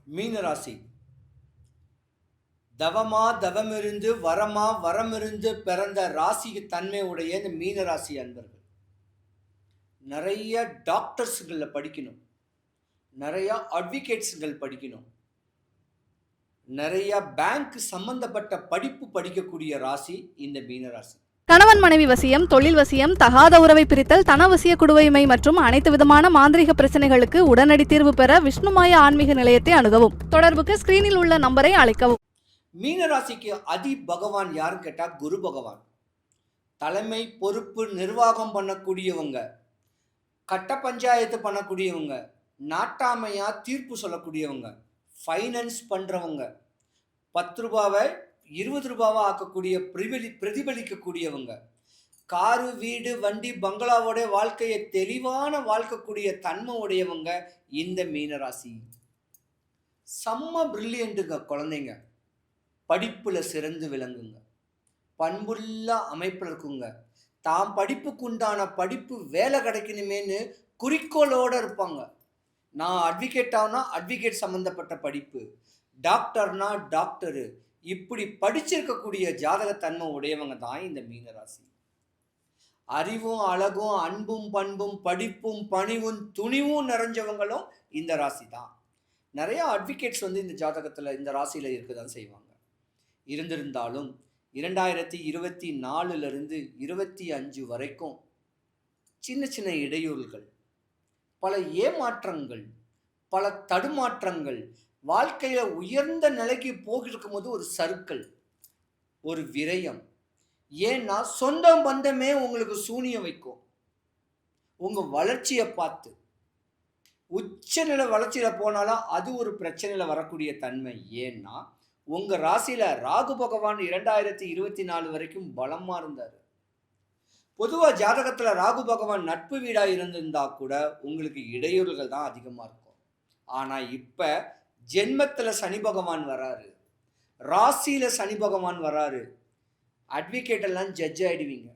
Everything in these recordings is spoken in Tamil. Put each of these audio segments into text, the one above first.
மீனராசி தவமா தவமிருந்து வரமா வரமிருந்து பிறந்த ராசி தன்மை உடைய இந்த மீனராசி அன்பர்கள் நிறைய டாக்டர்ஸுகளில் படிக்கணும், நிறைய அட்வொகேட்ஸுகள் படிக்கணும், நிறைய பேங்க் சம்பந்தப்பட்ட படிப்பு படிக்கக்கூடிய ராசி இந்த மீனராசி. கணவன் மனைவி வசியம், தொழில் வசியம், தகாத உறவை பிரித்தல், தனவசிய குடுவைமை மற்றும் அனைத்து விதமான மாந்திரிக பிரச்சனைகளுக்கு உடனடி தீர்வு பெற விஷ்ணுமாய ஆன்மீக நிலையத்தை அணுகவும். தொடர்புக்கு ஸ்கிரீனில் உள்ள நம்பரை அழைக்கவும். மீனராசிக்கு அதி பகவான் யாருன்னு கேட்டா குரு பகவான். தலைமை பொறுப்பு நிர்வாகம் பண்ணக்கூடியவங்க, கட்ட பஞ்சாயத்து பண்ணக்கூடியவங்க, நாட்டாமையா தீர்ப்பு சொல்லக்கூடியவங்க, ஃபைனான்ஸ் பண்றவங்க, 10 ரூபாவை 20 ரூபாவா ஆக்கக்கூடிய பிரதிபலிக்கக்கூடியவங்க, காரு வீடு வண்டி பங்களாவோட வாழ்க்கையை தெளிவான வாழ்க்கக்கூடிய தன்மை உடையவங்க இந்த மீனராசி. செம்ம பிரில்லியண்ட்டுங்க குழந்தைங்க, படிப்புல சிறந்து விளங்குங்க, பண்புள்ள அமைப்பில் இருக்குங்க, தாம் படிப்புக்கு உண்டான படிப்பு வேலை கிடைக்கணுமேனு குறிக்கோளோட இருப்பாங்க. நான் அட்வொகேட் ஆகுனா அட்வொகேட் சம்பந்தப்பட்ட படிப்பு, டாக்டர்னா டாக்டரு, இப்படி படிச்சிருக்கக்கூடிய ஜாதகத்தன்மை உடையவங்க தான் இந்த மீனராசி. அறிவும் அழகும் அன்பும் பண்பும் படிப்பும் பணிவும் துணிவும் நிறைஞ்சவங்களும் இந்த ராசி தான். நிறைய அட்வொகேட்ஸ் இந்த ஜாதகத்தில் இந்த ராசியில் இருக்குதான் செய்வாங்க. இருந்திருந்தாலும் 2024 25 வரைக்கும் சின்ன சின்ன இடையூறுகள், பல ஏமாற்றங்கள், பல தடுமாற்றங்கள், வாழ்க்கையில் உயர்ந்த நிலைக்கு போகிருக்கும் போது ஒரு சறுக்கல், ஒரு விரயம். ஏன்னா சொந்தம் பந்தமே உங்களுக்கு சூனியம் வைக்கும். உங்கள் வளர்ச்சியை பார்த்து உச்சநிலை வளர்ச்சியில் போனாலும் அது ஒரு பிரச்சனையில் வரக்கூடிய தன்மை. ஏன்னா உங்கள் ராசியில் ராகு பகவான் 2024 வரைக்கும் பலமாக இருந்தார். பொதுவாக ஜாதகத்தில் ராகு பகவான் நட்பு வீடாக இருந்திருந்தா கூட உங்களுக்கு இடையூறுகள் தான் அதிகமாக இருக்கும். ஆனால் இப்போ ஜென்மத்தில் சனி பகவான் வராரு, ராசியில் சனி பகவான் வராரு. அட்வொகேட் எல்லாம் ஜட்ஜ் ஆகிடுவீங்க.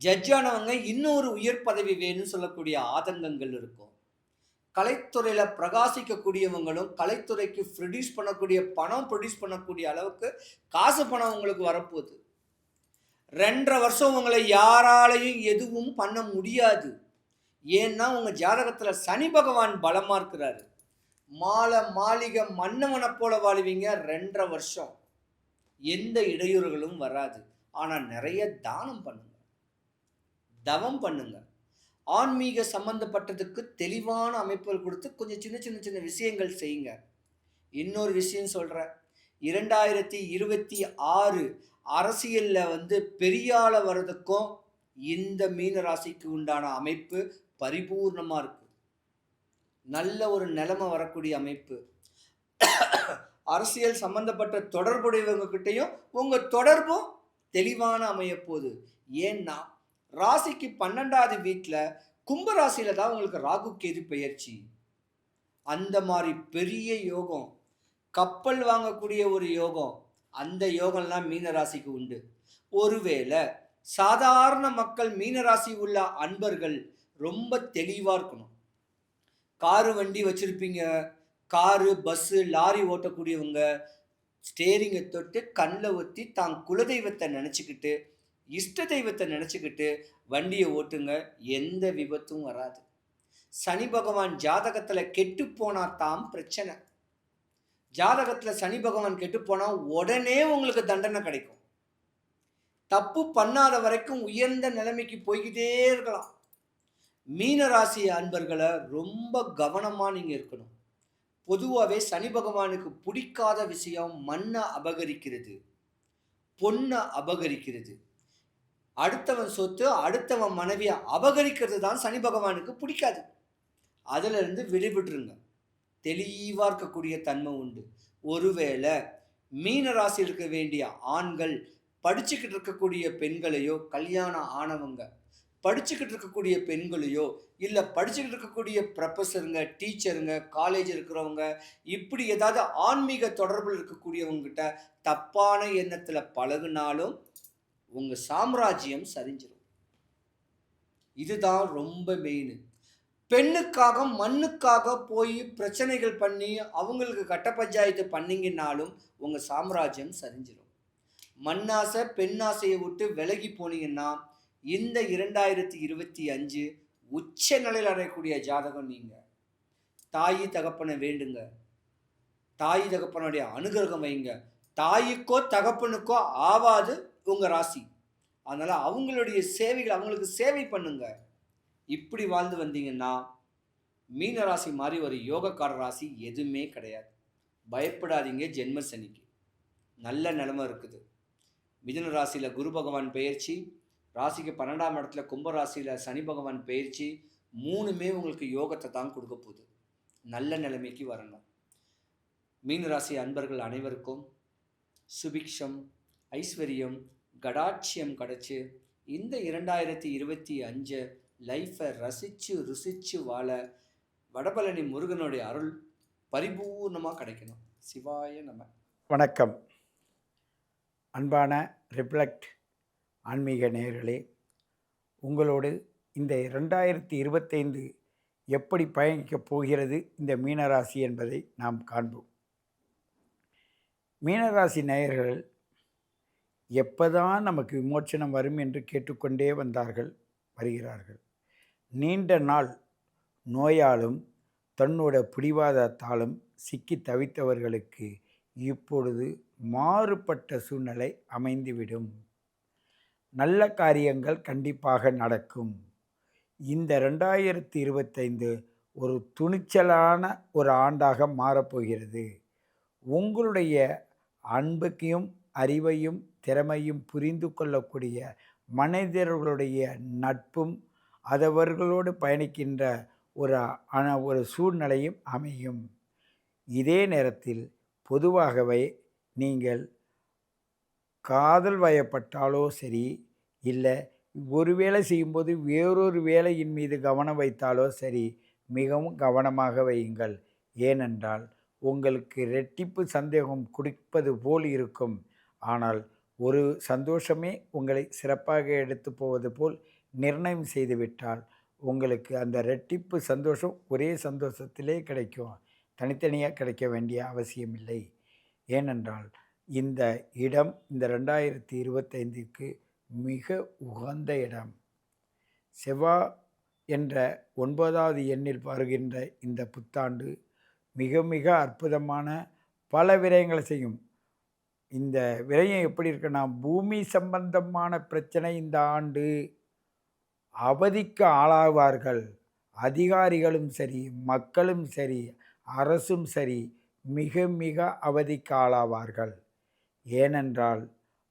ஜட்ஜ் ஆனவங்க இன்னொரு உயர் பதவி வேணும்னு சொல்லக்கூடிய ஆதங்கங்கள் இருக்கும். கலைத்துறையில் பிரகாசிக்கக்கூடியவங்களும் கலைத்துறைக்கு ப்ரொடியூஸ் பண்ணக்கூடிய பணம் ப்ரொடியூஸ் பண்ணக்கூடிய அளவுக்கு காசு பணம் உங்களுக்கு வரப்போகுது. 2.5 வருஷம் உங்களை யாராலையும் எதுவும் பண்ண முடியாது. ஏன்னா உங்கள் ஜாதகத்தில் சனி பகவான் பலமாக இருக்கிறாரு. மாளிகை மன்னவனை போல வாழ்வீங்க 2.5 வருஷம். எந்த இடையூறுகளும் வராது. ஆனால் நிறைய தானம் பண்ணுங்க, தவம் பண்ணுங்க, ஆன்மீக சம்பந்தப்பட்டதுக்கு தெளிவான அமைப்புகள் கொடுத்து கொஞ்சம் சின்ன சின்ன விஷயங்கள் செய்யுங்க. இன்னொரு விஷயம் சொல்கிறேன், 2026 அரசியலில் பெரியாள வர்றதுக்கும் இந்த மீன ராசிக்கு உண்டான அமைப்பு பரிபூர்ணமாக இருக்கு. நல்ல ஒரு நிலைமை வரக்கூடிய அமைப்பு. அரசியல் சம்பந்தப்பட்ட தொடர்புடையவங்ககிட்டையும் உங்கள் தொடர்பும் தெளிவான அமைய போகுது. ஏன்னா ராசிக்கு 12வது வீட்டில் கும்பராசியில் தான் உங்களுக்கு ராகு கேது பெயர்ச்சி. அந்த மாதிரி பெரிய யோகம், கப்பல் வாங்கக்கூடிய ஒரு யோகம், அந்த யோகம்லாம் மீனராசிக்கு உண்டு. ஒருவேளை சாதாரண மக்கள் மீனராசி உள்ள அன்பர்கள் ரொம்ப தெளிவாக இருக்கணும். காரு வண்டி வச்சுருப்பீங்க, காரு பஸ்ஸு லாரி ஓட்டக்கூடியவங்க ஸ்டேரிங்கை தொட்டு கண்ணில் ஒத்தி தான் குலதெய்வத்தை நினச்சிக்கிட்டு இஷ்ட தெய்வத்தை நினச்சிக்கிட்டு வண்டியை ஓட்டுங்க, எந்த விபத்தும் வராது. சனி பகவான் ஜாதகத்தில் கெட்டு போனால் தான் பிரச்சனை. ஜாதகத்தில் சனி பகவான் கெட்டு போனால் உடனே உங்களுக்கு தண்டனை கிடைக்கும். தப்பு பண்ணாத வரைக்கும் உயர்ந்த நிலைமைக்கு போய்கிட்டே இருக்கலாம். மீனராசி அன்பர்களை ரொம்ப கவனமாக நீங்கள் இருக்கணும். பொதுவாகவே சனி பகவானுக்கு பிடிக்காத விஷயம் மண்ணை அபகரிக்கிறது, பொண்ணை அபகரிக்கிறது, அடுத்தவன் சொத்து அடுத்தவன் மனைவியை அபகரிக்கிறது தான் சனி பகவானுக்கு பிடிக்காது. அதிலிருந்து விடுபட்டுருங்க. தெளிவாக இருக்கக்கூடிய தன்மை உண்டு. ஒருவேளை மீன ராசி இருக்க வேண்டிய ஆண்கள் படிச்சுக்கிட்டு இருக்கக்கூடிய பெண்களையோ, கல்யாணம் ஆனவங்க படிச்சுக்கிட்டு இருக்கக்கூடிய பெண்களையோ, இல்லை படிச்சுக்கிட்டு இருக்கக்கூடிய ப்ரொஃபஸருங்க, டீச்சருங்க, காலேஜ் இருக்கிறவங்க, இப்படி ஏதாவது ஆன்மீக தொடர்பில் இருக்கக்கூடியவங்ககிட்ட தப்பான எண்ணத்தில் பழகுனாலும் உங்கள் சாம்ராஜ்யம் சரிஞ்சிடும். இதுதான் ரொம்ப மெயின். பெண்ணுக்காக, மண்ணுக்காக போய் பிரச்சனைகள் பண்ணி, அவங்களுக்கு கட்ட பஞ்சாயத்து பண்ணீங்கன்னாலும், உங்க சாம்ராஜ்யம் சரிஞ்சிரும். மண்ணாசை, பெண்ணாசைய விட்டு விலகி போனீங்கன்னா, இந்த 2025 உச்ச நிலையில அடையக்கூடிய ஜாதகம் நீங்க. தாயி தகப்பனை வேண்டுங்க. தாய் தகப்பனுடைய அனுகிரகம் வைங்க. தாய்க்கோ, தகப்பனுக்கோ ஆவாது உங்க ராசி. அதனால அவங்களுடைய சேவைகள் அவங்களுக்கு சேவை பண்ணுங்க. இப்படி வாழ்ந்து வந்தீங்கன்னா, மீன ராசி மாரி ஒரு யோகக்கார ராசி எதுவுமே கிடையாது. பயப்படாதீங்க ஜென்ம சனிக்கு. நல்ல நிலைமை இருக்குது. மிதுன ராசியில குரு பகவான் பெயர்ச்சி, ராசிக்கு 12ஆம் இடத்துல கும்ப ராசியில சனி பகவான் பெயர்ச்சி, 3மே உங்களுக்கு யோகத்தை தான் கொடுக்க போகுது. நல்ல நிலைமைக்கு வரணும். மீன ராசி அன்பர்கள் அனைவருக்கும் சுபிக்ஷம், ஐஸ்வர்யம், கடாட்சியம் கிடைச்சு இந்த 2025 லைஃப்பை ரசித்து ருசித்து வாழ வடபழனி முருகனுடைய அருள் பரிபூர்ணமாக கிடைக்கணும். சிவாய நம. வணக்கம். அன்பான ரிஃப்ளெக்ட் ஆன்மீக நேயர்களே, உங்களோடு இந்த 2025 எப்படி பயணிக்கப் போகிறது இந்த மீனராசி என்பதை நாம் காண்போம். மீனராசி நேயர்கள் எப்போதான் நமக்கு விமோச்சனம் வரும் என்று கேட்டுக்கொண்டே வருகிறார்கள். நீண்ட நாள் நோயாலும் தன்னோட பிடிவாதத்தாலும் சிக்கி தவித்தவர்களுக்கு இப்பொழுது மாறுபட்ட சூழ்நிலை அமைந்துவிடும். நல்ல காரியங்கள் கண்டிப்பாக நடக்கும். இந்த 2025 ஒரு துணிச்சலான ஒரு ஆண்டாக மாறப்போகிறது. உங்களுடைய அன்பையும் அறிவையும் திறமையும் புரிந்து கொள்ளக்கூடிய மனிதர்களுடைய நட்பும் அதவர்களோடு பயணிக்கின்ற ஒரு சூழ்நிலையும் அமையும். இதே நேரத்தில் பொதுவாகவே நீங்கள் காதல் வயப்பட்டாலோ சரி, இல்லை ஒரு வேலை செய்யும்போது வேறொரு வேலையின் மீது கவனம் வைத்தாலோ சரி, மிகவும் கவனமாக வையுங்கள். ஏனென்றால் உங்களுக்கு ரெட்டிப்பு சந்தேகம் கொடுப்பது போல் இருக்கும். ஆனால் ஒரு சந்தோஷமே உங்களை சிறப்பாக எடுத்து போவது போல் நிர்ணயம் செய்துவிட்டால் உங்களுக்கு அந்த ரெட்டிப்பு சந்தோஷம் ஒரே சந்தோஷத்திலே கிடைக்கும். தனித்தனியாக கிடைக்க வேண்டிய அவசியமில்லை. ஏனென்றால் இந்த இடம் இந்த 2025க்கு மிக உகந்த இடம். செவ்வாய் என்ற 9வது எண்ணில் வருகின்ற இந்த புத்தாண்டு மிக மிக அற்புதமான பல விரயங்களை செய்யும். இந்த விரயம் எப்படி இருக்குன்னா, பூமி சம்பந்தமான பிரச்சனை இந்த ஆண்டு அவதிக்கு ஆளாவார்கள். அதிகாரிகளும் சரி, மக்களும் சரி, அரசும் சரி, மிக மிக அவதிக்கு ஆளாவார்கள். ஏனென்றால்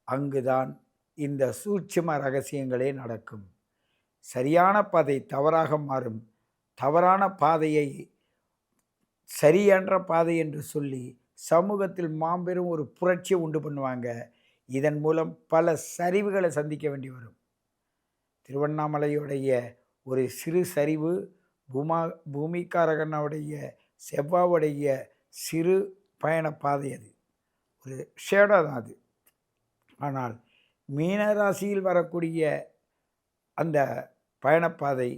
அங்குதான் இந்த சூட்சும ரகசியங்களே நடக்கும். சரியான பாதை தவறாக மாறும். தவறான பாதையை சரியென்ற பாதை என்று சொல்லி சமூகத்தில் மாபெரும் ஒரு புரட்சியை உண்டு பண்ணுவாங்க. இதன் மூலம் பல சரிவுகளை சந்திக்க வேண்டி வரும். திருவண்ணாமலையுடைய ஒரு சிறு சரிவு, பூமிக்காரகனுடைய செவ்வாவுடைய சிறு பயண பாதை, அது ஒரு ஷேடோ தான் அது. ஆனால் மீனராசியில் வரக்கூடிய அந்த பயணப்பாதை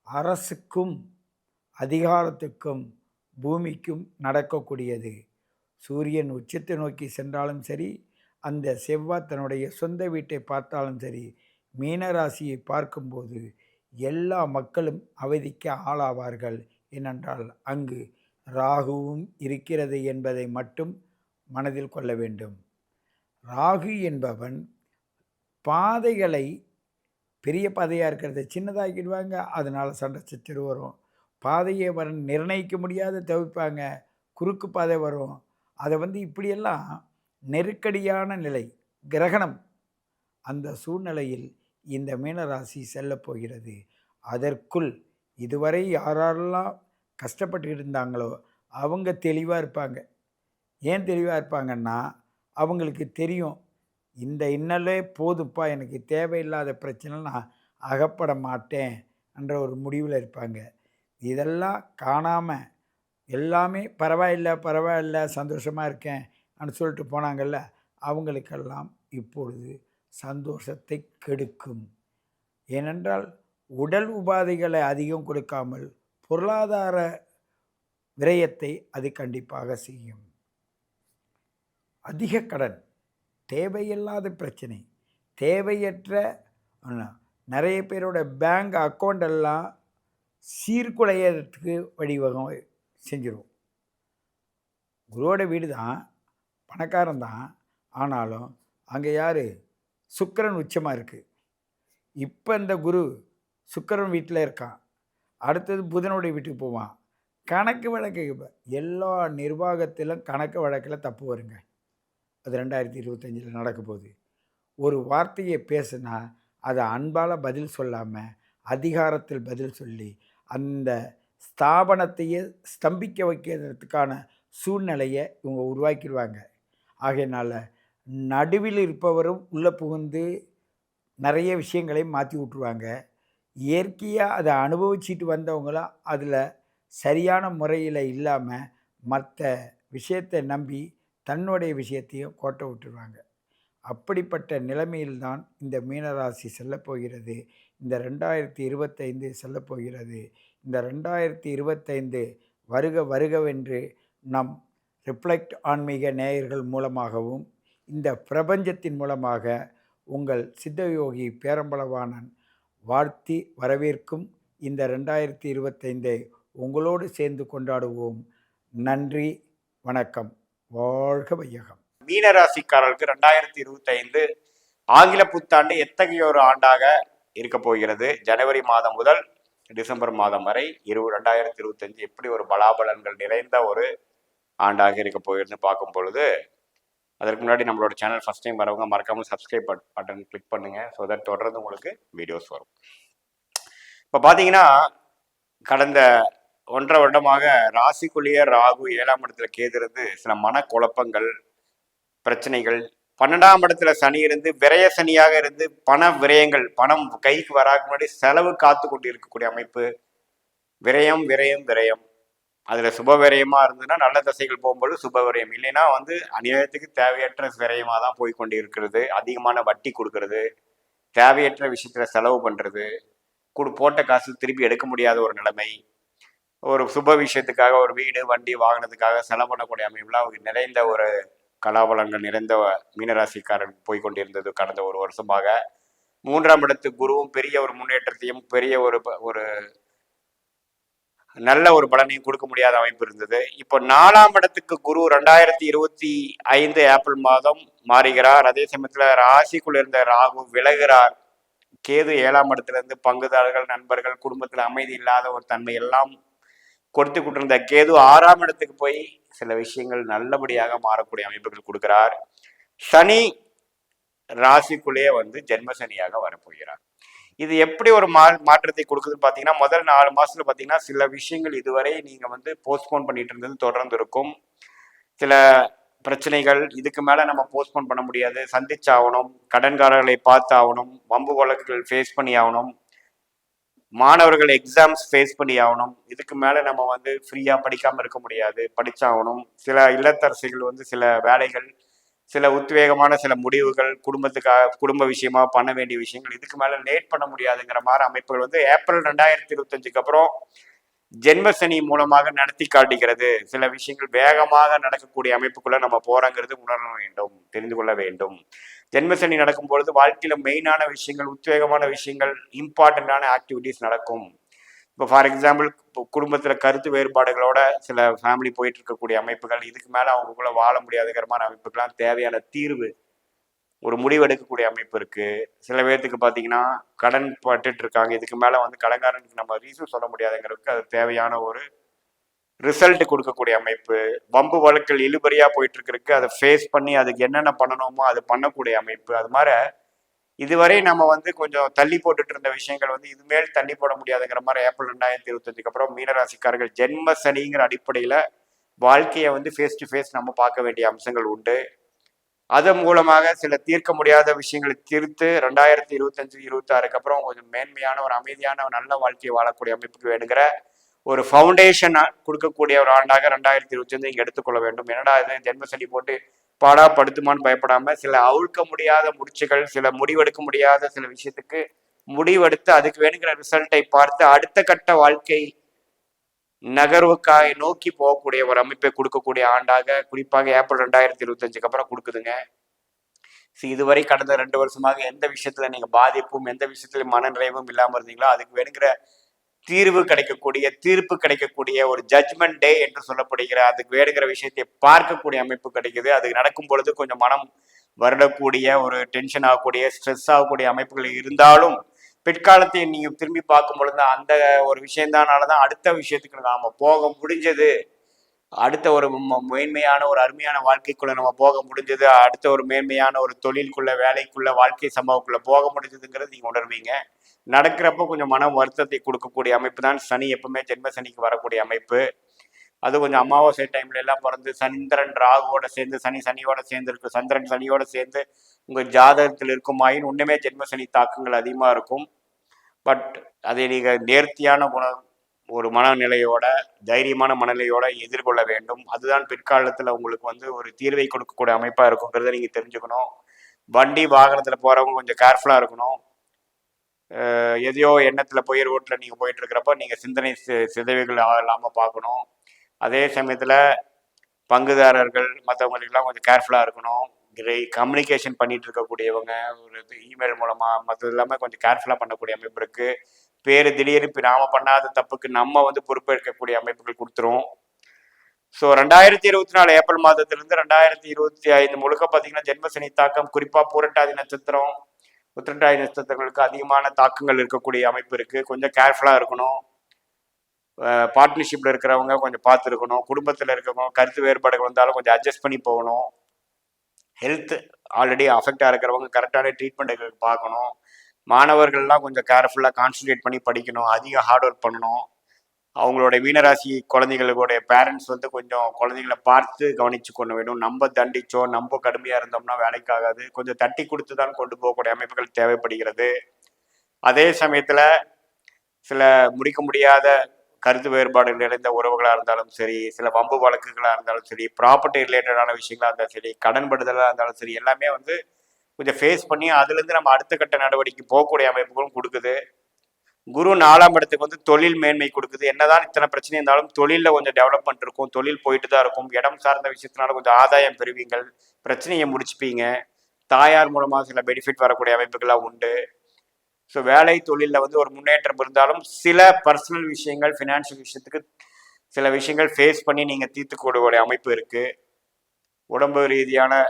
அரசுக்கும் அதிகாரத்துக்கும் பூமிக்கும் நடக்கக்கூடியது. சூரியன் உச்சத்தை நோக்கி சென்றாலும் சரி, அந்த செவ்வாய் தன்னுடைய சொந்த வீட்டை பார்த்தாலும் சரி, மீனராசியை பார்க்கும்போது எல்லா மக்களும் அவதிக்கு ஆளாவார்கள். ஏனென்றால் அங்கு ராகுவும் இருக்கிறது என்பதை மட்டும் மனதில் கொள்ள வேண்டும். ராகு என்பவன் பாதைகளை பெரிய பாதையாக இருக்கிறத சின்னதாக்கிடுவாங்க. அதனால் சண்டை சச்சரவு வரும். பாதையை நிர்ணயிக்க முடியாத தவிப்பாங்க. குறுக்கு பாதை வரும். அதை இப்படியெல்லாம் நெருக்கடியான நிலை, கிரகணம், அந்த சூழ்நிலையில் இந்த மீனராசி செல்லப் போகிறது. அதற்குள் இதுவரை யாரெல்லாம் கஷ்டப்பட்டு இருந்தாங்களோ அவங்க தெளிவாக இருப்பாங்க. ஏன் தெளிவாக இருப்பாங்கன்னா, அவங்களுக்கு தெரியும் இந்த இன்னலே போதுப்பா, எனக்கு தேவையில்லாத பிரச்சனை நான் அகப்பட மாட்டேன் என்ற ஒரு முடிவில் இருப்பாங்க. இதெல்லாம் காணாமல் எல்லாமே பரவாயில்ல சந்தோஷமாக இருக்கேன் அப்படின்னு சொல்லிட்டு போனாங்கள்ல, அவங்களுக்கெல்லாம் இப்பொழுது சந்தோஷத்தை கெடுக்கும். ஏனென்றால் உடல் உபாதைகளை அதிகம் கொடுக்காமல் பொருளாதார விரயத்தை அது கண்டிப்பாக செய்யும். அதிக கடன், தேவையில்லாத பிரச்சனை, தேவையற்ற நிறைய பேரோட பேங்க் அக்கௌண்ட் எல்லாம் சீர்குலையறதுக்கு வழிவகம் செஞ்சிடும். குருவோட வீடு தான், பணக்காரன் தான், ஆனாலும் அங்கே யார்? சுக்கிரன் உச்சமாக இருக்குது. இப்போ இந்த குரு சுக்கிரன் வீட்டில் இருக்கான், அடுத்தது புதனுடைய வீட்டுக்கு போவான். கணக்கு வழக்கு எல்லா நிர்வாகத்திலும் கணக்கு வழக்கில் தப்பு வருங்க. அது 2025 நடக்க போகுது. ஒரு வார்த்தையை பேசுனா அதை அன்பால் பதில் சொல்லாமல் அதிகாரத்தில் பதில் சொல்லி அந்த ஸ்தாபனத்தையே ஸ்தம்பிக்க வைக்கிறதுக்கான சூழ்நிலையை இவங்க உருவாக்கிடுவாங்க. ஆகையினால் நடுவில் இருப்பவரும் உள்ளே புகுந்து நிறைய விஷயங்களை மாற்றி விட்ருவாங்க. இயற்கையாக அதை அனுபவிச்சுட்டு வந்தவங்களும் அதில் சரியான முறையில் இல்லாமல் மற்ற விஷயத்தை நம்பி தன்னுடைய விஷயத்தையும் கோட்டை விட்டுருவாங்க. அப்படிப்பட்ட நிலைமையில்தான் இந்த மீனராசி செல்லப்போகிறது. இந்த 2025 செல்லப்போகிறது. இந்த 2025 வருக வருகவென்று நம் ரிஃப்ளெக்ட் ஆன்மீக நேயர்கள் மூலமாகவும் இந்த பிரபஞ்சத்தின் மூலமாக உங்கள் சித்தயோகி பேரம்பலவாணன் வாழ்த்தி வரவேற்கும் இந்த 2025 உங்களோடு சேர்ந்து கொண்டாடுவோம். நன்றி, வணக்கம், வாழ்க வையகம். மீனராசிக்காரர்களுக்கு 2025 ஆங்கில புத்தாண்டு எத்தகைய ஒரு ஆண்டாக இருக்க போகிறது? ஜனவரி மாதம் முதல் டிசம்பர் மாதம் வரை 2025 எப்படி ஒரு பலாபலன்கள் நிறைந்த ஒரு ஆண்டாக இருக்க போகிறது பார்க்கும் பொழுது, அதற்கு முன்னாடி நம்மளோட சேனல் ஃபர்ஸ்ட் டைம் வரவங்க மறக்காமல் சப்ஸ்கிரைப் பட்டன் கிளிக் பண்ணுங்க. ஸோ தட் தொடர்ந்து உங்களுக்கு வீடியோஸ் வரும். இப்போ பார்த்தீங்கன்னா கடந்த 1.5 வருடமாக ராசிக்குள்ளேயே ராகு 7ஆம் இடத்துல கேது இருந்து சில மனக்குழப்பங்கள், பிரச்சனைகள், 12ஆம் இடத்துல சனி இருந்து விரய சனியாக இருந்து பண விரயங்கள், பணம் கைக்கு வராக்கு முன்னாடி செலவு காத்து கொண்டு இருக்கக்கூடிய அமைப்பு. விரயம் விரயம் விரயம், அதில் சுப விரயமாக இருந்ததுன்னா நல்ல தசைகள் போகும்போது சுப விரயம், இல்லைன்னா அநியாயத்துக்கு தேவையற்ற விரயமாக தான் போய் கொண்டு இருக்கிறது. அதிகமான வட்டி கொடுக்கறது, தேவையற்ற விஷயத்தில் செலவு பண்ணுறது, போட்ட காசு திருப்பி எடுக்க முடியாத ஒரு நிலைமை, ஒரு சுப விஷயத்துக்காக ஒரு வீடு வண்டி வாகனத்துக்காக செலவு பண்ணக்கூடிய அமைப்புலாம் நிறைந்த ஒரு கலாபலங்கள் நிறைந்த மீனராசிக்காரன் போய்கொண்டிருந்தது கடந்த ஒரு வருஷமாக. 3ஆம் இடத்து குருவும் பெரிய ஒரு முன்னேற்றத்தையும் பெரிய ஒரு நல்ல ஒரு பலனையும் கொடுக்க முடியாத அமைப்பு இருந்தது. இப்போ 4ஆம் இடத்துக்கு குரு 2025 ஏப்ரல் மாதம் மாறுகிறார். அதே சமயத்துல ராசிக்குள்ள இருந்த ராகு விலகிறார். கேது 7ஆம் இடத்துல இருந்து பங்குதாரர்கள், நண்பர்கள், குடும்பத்துல அமைதி இல்லாத ஒரு தன்மை எல்லாம் கொடுத்து கொண்டிருந்த கேது 6ஆம் இடத்துக்கு போய் சில விஷயங்கள் நல்லபடியாக மாறக்கூடிய அமைப்புகள் கொடுக்கிறார். சனி ராசிக்குள்ளேயே ஜென்ம சனியாக வரப்போகிறார். இது எப்படி ஒரு மாற்றத்தை கொடுக்குதுன்னு பார்த்தீங்கன்னா, முதல் 4 மாசத்துல பார்த்தீங்கன்னா சில விஷயங்கள் இதுவரை நீங்க போஸ்ட்போன் பண்ணிட்டு இருந்தது தொடர்ந்து இருக்கும். சில பிரச்சனைகள் இதுக்கு மேல நம்ம போஸ்ட்போன் பண்ண முடியாது, சந்திச்சாகணும், கடன்காரர்களை பார்த்து ஆகணும், வம்பு வழக்குகள் ஃபேஸ் பண்ணி ஆகணும், மாணவர்கள் எக்ஸாம்ஸ் ஃபேஸ் பண்ணி ஆகணும். இதுக்கு மேல நம்ம ஃப்ரீயா படிக்காம இருக்க முடியாது, படிச்சாகணும். சில இல்லத்தரசிகள் சில வேலைகள், சில உத்வேகமான சில முடிவுகள், குடும்ப விஷயமா பண்ண வேண்டிய விஷயங்கள் இதுக்கு மேல லேட் பண்ண முடியாதுங்கிற மாதிரி அமைப்புகள் ஏப்ரல் 2025 அப்புறம் ஜென்ம சனி மூலமாக நடத்தி காட்டுகிறது. சில விஷயங்கள் வேகமாக நடக்கக்கூடிய அமைப்புக்குள்ள நம்ம போறோங்கிறது உணர வேண்டும், தெரிந்து கொள்ள வேண்டும். ஜென்ம சனி நடக்கும் பொழுது வாழ்க்கையில மெயினான விஷயங்கள், உத்வேகமான விஷயங்கள், இம்பார்ட்டண்டான ஆக்டிவிட்டிஸ் நடக்கும். இப்போ ஃபார் எக்ஸாம்பிள் குடும்பத்துல கருத்து வேறுபாடுகளோட சில ஃபேமிலி போயிட்டு இருக்கக்கூடிய அமைப்புகள், இதுக்கு மேல அவங்களுக்குள்ள வாழ முடியாதுங்கிற மாதிரி அமைப்புக்கெல்லாம் தேவையான தீர்வு, ஒரு முடிவு எடுக்கக்கூடிய அமைப்பு இருக்கு. சில பேர்த்துக்கு பார்த்தீங்கன்னா கடன் பட்டுட்டு இருக்காங்க, இதுக்கு மேல கடன்காரனுக்கு நம்ம ரீசன் சொல்ல முடியாதுங்கிறதுக்கு அது தேவையான ஒரு ரிசல்ட் கொடுக்கக்கூடிய அமைப்பு. வம்பு வழக்கல் இழுபறியா போயிட்டு இருக்கிறதுக்கு அதை ஃபேஸ் பண்ணி அதுக்கு என்னென்ன பண்ணணுமோ அது பண்ணக்கூடிய அமைப்பு. அது மாதிரி இதுவரை நம்ம கொஞ்சம் தள்ளி போட்டுட்டு இருந்த விஷயங்கள் இதுமேல் தள்ளி போட முடியாதுங்கிற மாதிரி ஏப்ரல் 2025 அப்புறம் மீனராசிக்காரர்கள் ஜென்ம சனிங்கிற அடிப்படையில வாழ்க்கையை ஃபேஸ் டு ஃபேஸ் நம்ம பார்க்க வேண்டிய அம்சங்கள் உண்டு. அதன் மூலமாக சில தீர்க்க முடியாத விஷயங்களை தீர்த்து 2025-26 அப்புறம் கொஞ்சம் மேன்மையான ஒரு அமைதியான ஒரு நல்ல வாழ்க்கையை வாழக்கூடிய அமைப்புக்கு வேணுங்கிற ஒரு ஃபவுண்டேஷன் கொடுக்கக்கூடிய ஒரு ஆண்டாக 2025 இங்க எடுத்துக்கொள்ள வேண்டும். என்னடா இது ஜென்ம சனி போட்டு பாடா படுத்துமான்னு பயப்படாம சில அவிழ்க்க முடியாத முடிச்சுகள், சில முடிவெடுக்க முடியாத சில விஷயத்துக்கு முடிவெடுத்து அதுக்கு வேணுங்கிற ரிசல்ட்டை பார்த்து அடுத்த கட்ட வாழ்க்கை நகர்வுக்காக நோக்கி போகக்கூடிய ஒரு அமைப்பை கொடுக்கக்கூடிய ஆண்டாக குறிப்பாக ஏப்ரல் 2025 அப்புறம் கொடுக்குதுங்க. இதுவரை கடந்த 2 வருஷமாக எந்த விஷயத்துல நீங்க பாதிப்பும் எந்த விஷயத்துல மனநிறைவும் இல்லாம இருந்தீங்களோ அதுக்கு வேணுங்கிற தீர்ப்பு கிடைக்கக்கூடிய ஒரு ஜட்ஜ்மெண்ட் டே என்று சொல்லப்படுகிற அதுக்கு வேணுங்கிற விஷயத்தை பார்க்கக்கூடிய அமைப்பு கிடைக்குது. அது நடக்கும் பொழுது கொஞ்சம் மனம் வருடக்கூடிய ஒரு டென்ஷன் ஆகக்கூடிய ஸ்ட்ரெஸ் ஆகக்கூடிய அமைப்புகள் இருந்தாலும் பிற்காலத்தை நீங்க திரும்பி பார்க்கும் பொழுது அந்த ஒரு விஷயம்தானாலதான் அடுத்த விஷயத்துக்கு நாம போக முடிஞ்சது, அடுத்த ஒரு மேன்மையான ஒரு அருமையான வாழ்க்கைக்குள்ள நம்ம போக முடிஞ்சது, அடுத்த ஒரு மேன்மையான ஒரு தொழிலுக்குள்ள வேலைக்குள்ள வாழ்க்கை சம்பவக்குள்ள போக முடிஞ்சதுங்கிறது நீங்க உணர்வீங்க. நடக்கிறப்ப கொஞ்சம் மன வருத்தத்தை கொடுக்கக்கூடிய அமைப்பு தான் சனி. எப்பவுமே ஜென்ம சனிக்கு வரக்கூடிய அமைப்பு. அது கொஞ்சம் அமாவாசை டைம்ல எல்லாம் பிறந்து சந்திரன் ராகுவோட சேர்ந்து சனியோட சேர்ந்து இருக்கு, சந்திரன் சனியோட சேர்ந்து உங்க ஜாதகத்தில் இருக்குமாயின் ஒண்ணுமே ஜென்ம சனி தாக்கங்கள் அதிகமா இருக்கும். பட் அதை நீங்க நேர்த்தியான ஒரு மனநிலையோட தைரியமான மனநிலையோட எதிர்கொள்ள வேண்டும். அதுதான் பிற்காலத்துல உங்களுக்கு ஒரு தீர்வை கொடுக்கக்கூடிய அமைப்பா இருக்குங்கிறத நீங்க தெரிஞ்சுக்கணும். வண்டி வாகனத்துல போறவங்க கொஞ்சம் கேர்ஃபுல்லா இருக்கணும். எதையோ எண்ணத்துல போய் ரோட்ல நீங்க போயிட்டு இருக்கிறப்ப நீங்க சிந்தனை சிதைவுகள் இல்லாம பார்க்கணும். அதே சமயத்துல பங்குதாரர்கள் மற்றவங்களுக்கெல்லாம் கொஞ்சம் கேர்ஃபுல்லா இருக்கணும். கம்யூனிகேஷன் பண்ணிட்டு இருக்கக்கூடியவங்க ஒரு இமெயில் மூலமா மற்றது எல்லாமே கொஞ்சம் கேர்ஃபுல்லா பண்ணக்கூடிய அமைப்பு இருக்கு. திடீர்னு நாம பண்ணாத தப்புக்கு நம்ம பொறுப்பேற்கக்கூடிய அமைப்புகள் கொடுத்துரும். ஸோ 2024 ஏப்ரல் மாதத்திலிருந்து 2025 முழுக்க பார்த்தீங்கன்னா ஜென்மசனி தாக்கம் குறிப்பா பூரட்டாதி நட்சத்திரம் உத்திரட்டாதி நட்சத்திரங்களுக்கு அதிகமான தாக்கங்கள் இருக்கக்கூடிய அமைப்பு இருக்கு. கொஞ்சம் கேர்ஃபுல்லா இருக்கணும். பார்ட்னர்ஷிப்ல இருக்கிறவங்க கொஞ்சம் பார்த்து இருக்கணும். குடும்பத்தில் இருக்கிறவங்க கருத்து வேறுபாடுகள் வந்தாலும் கொஞ்சம் அட்ஜஸ்ட் பண்ணி போகணும். ஹெல்த் ஆல்ரெடி அஃபெக்டா இருக்கிறவங்க கரெக்டான ட்ரீட்மெண்ட்டுக்கு பார்க்கணும். மாணவர்கள்லாம் கொஞ்சம் கேர்ஃபுல்லாக கான்சன்ட்ரேட் பண்ணி படிக்கணும். அதிக ஹார்ட் ஒர்க் பண்ணணும். அவங்களோட மீனராசி குழந்தைகளுடைய பேரண்ட்ஸ் கொஞ்சம் குழந்தைங்களை பார்த்து கவனிச்சு கொண்டு வேணும். நம்ம தண்டிச்சோ நம்ம கடுமையாக இருந்தோம்னா வேலைக்காகாது. கொஞ்சம் தட்டி கொடுத்து தான் கொண்டு போகக்கூடிய அமைப்புகள் தேவைப்படுகிறது. அதே சமயத்தில் சில முடிக்க முடியாத கருத்து வேறுபாடுகள் நிறைந்த உறவுகளாக இருந்தாலும் சரி, சில வம்பு வழக்குகளாக இருந்தாலும் சரி, ப்ராப்பர்ட்டி ரிலேட்டடான விஷயங்களாக இருந்தாலும் சரி, கடன்படுதலாக இருந்தாலும் சரி, எல்லாமே கொஞ்சம் ஃபேஸ் பண்ணி அதுலேருந்து நம்ம அடுத்த கட்ட நடவடிக்கை போகக்கூடிய அமைப்புகளும் கொடுக்குது. குரு 4ஆம் இடத்துக்கு தொழில் மேன்மை கொடுக்குது. என்னதான் இத்தனை பிரச்சனை இருந்தாலும் தொழிலில் கொஞ்சம் டெவலப்மெண்ட் இருக்கும். தொழில் போயிட்டு தான் இருக்கும். இடம் சார்ந்த விஷயத்தினால கொஞ்சம் ஆதாயம் பெறுவீங்கள். பிரச்சனையை முடிச்சுப்பீங்க. தாயார் மூலமாக சில பெனிஃபிட் வரக்கூடிய அமைப்புகள்லாம் உண்டு. ஸோ வேலை தொழிலில் ஒரு முன்னேற்றம் இருந்தாலும் சில பர்சனல் விஷயங்கள் ஃபினான்ஷியல் விஷயத்துக்கு சில விஷயங்கள் ஃபேஸ் பண்ணி நீங்கள் தீர்த்துக்கூடிய அமைப்பு இருக்குது. உடம்பு ரீதியான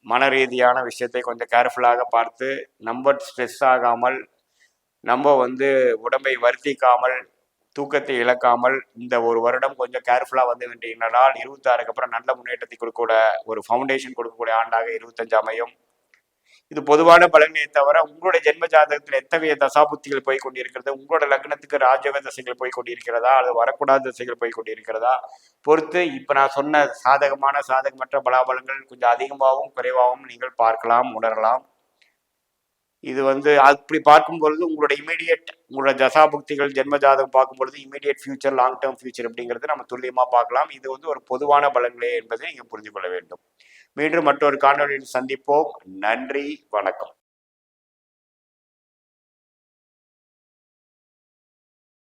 மன ரீதியான விஷயத்தை கொஞ்சம் கேர்ஃபுல்லாக பார்த்து நம்ம ஸ்ட்ரெஸ் ஆகாமல் நம்ம உடம்பை வருத்திக்காமல் தூக்கத்தை இழக்காமல் இந்த ஒரு வருடம் கொஞ்சம் கேர்ஃபுல்லாக வேண்டியனால் 26க்கு அப்புறம் நல்ல முன்னேற்றத்தை கொடுக்கக்கூடிய ஒரு ஃபவுண்டேஷன் கொடுக்கக்கூடிய ஆண்டாக 25 அமையும். இது பொதுவான பலனை தவிர உங்களுடைய ஜென்ம ஜாதகத்தில் எத்தகைய தசாபுத்திகள் போய் கொண்டிருக்கிறது, உங்களோட லக்னத்துக்கு ராஜக தசைகள் போய் கொண்டிருக்கிறதா அது வரக்கூடாத தசைகள் போய் கொண்டிருக்கிறதா பொறுத்து இப்போ நான் சொன்ன சாதகமற்ற பலாபலங்கள் கொஞ்சம் அதிகமாகவும் குறைவாகவும் நீங்கள் பார்க்கலாம், உணரலாம். இது அப்படி பார்க்கும்பொழுது உங்களோட தசாபுக்திகள் ஜென்ம ஜாதகம் பார்க்கும்பொழுது immediate future long term future அப்படிங்கிறது நம்ம துல்லியமாக பார்க்கலாம். இது ஒரு பொதுவான பலன்களே என்பதை நீங்கள் புரிந்து கொள்ள வேண்டும். மீண்டும் மற்றொரு காணொலியில் சந்திப்போம். நன்றி, வணக்கம்.